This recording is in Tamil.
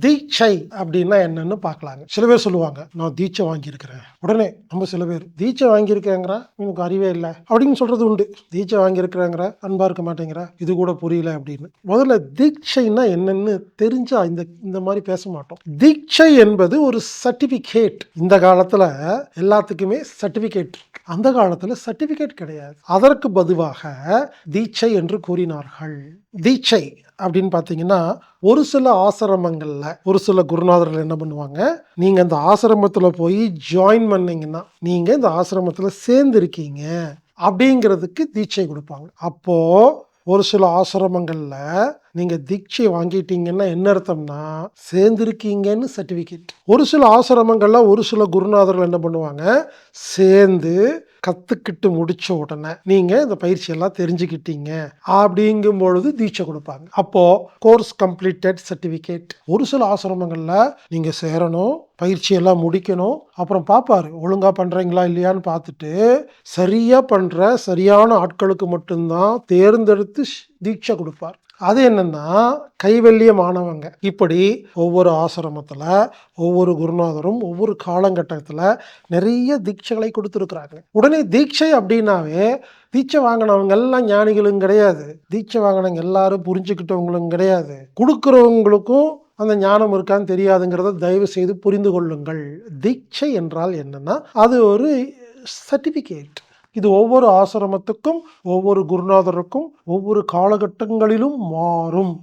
தீட்சை அப்படின்னா என்னன்னு பார்க்கலாங்க. சில பேர் சொல்லுவாங்க, நான் தீட்சை வாங்கியிருக்கிறேன். உடனே நம்ம சில பேர் தீட்சை வாங்கியிருக்கேங்கிற எனக்கு அறிவே இல்லை அப்படின்னு சொல்றது உண்டு. தீட்சை வாங்கியிருக்கிறேங்கிற அன்பா இருக்க மாட்டேங்கிற, இது கூட புரியல அப்படின்னு. முதல்ல தீட்சைன்னா என்னன்னு தெரிஞ்சா இந்த மாதிரி பேச மாட்டோம். தீட்சை என்பது ஒரு சர்டிபிகேட். இந்த காலத்துல எல்லாத்துக்குமே சர்டிபிகேட், அந்த காலத்துல சர்டிபிகேட் கிடையாது. அதற்கு பொதுவாக தீட்சை என்று கூறினார்கள். தீட்சை அப்படின்னு பார்த்தீங்கன்னா, ஒரு சில ஆசிரமங்கள்ல ஒரு சில குருநாதர்கள் என்ன பண்ணுவாங்க, நீங்க அந்த ஆசிரமத்துல போய் ஜாயின் பண்ணீங்கன்னா, நீங்க இந்த ஆசிரமத்துல சேர்ந்திருக்கீங்க அப்படிங்கிறதுக்கு தீட்சை கொடுப்பாங்க. அப்போ ஒரு சில ஆசிரமங்கள்ல நீங்க தீட்சை வாங்கிட்டீங்கன்னா என்ன அர்த்தம்னா, சேர்ந்திருக்கீங்கன்னு சர்டிபிகேட். ஒரு சில ஆசிரமங்கள்ல ஒரு சில குருநாதர்கள் என்ன பண்ணுவாங்க, சேர்ந்து கத்துக்கிட்டு முடிச்ச உடனே நீங்க இந்த பயிற்சி எல்லாம் தெரிஞ்சுக்கிட்டீங்க அப்படிங்கும் பொழுது தீட்சை கொடுப்பாங்க. அப்போ கோர்ஸ் கம்ப்ளீட்டட் சர்டிபிகேட். ஒரு சில ஆசிரமங்கள்ல நீங்க சேரணும், பயிற்சி எல்லாம் முடிக்கணும், அப்புறம் பார்ப்பாரு ஒழுங்கா பண்றீங்களா இல்லையான்னு பார்த்துட்டு, சரியா பண்ற சரியான ஆட்களுக்கு மட்டும்தான் தேர்ந்தெடுத்து தீட்சை கொடுப்பார். அது என்னன்னா, கைவல்யமானவங்க. இப்படி ஒவ்வொரு ஆசிரமத்துல ஒவ்வொரு குருநாதரும் ஒவ்வொரு காலகட்டத்துல நிறைய தீட்சைகளை கொடுத்துருக்குறாங்க. உடனே தீட்சை அப்படின்னாவே தீட்சை வாங்கினவங்க எல்லாம் ஞானிகளும் கிடையாது, தீட்சை வாங்கினவங்க எல்லாரும் புரிஞ்சுக்கிட்டவங்களும் கிடையாது. கொடுக்குறவங்களுக்கும் அந்த ஞானம் இருக்கான்னு தெரியாதுங்கிறத தயவு செய்து புரிந்து கொள்ளுங்கள். தீட்சை என்றால் என்னன்னா, அது ஒரு சர்டிபிகேட். இது ஒவ்வொரு ஆசிரமத்துக்கும் ஒவ்வொரு குருநாதருக்கும் ஒவ்வொரு காலகட்டங்களிலும் மாறும்.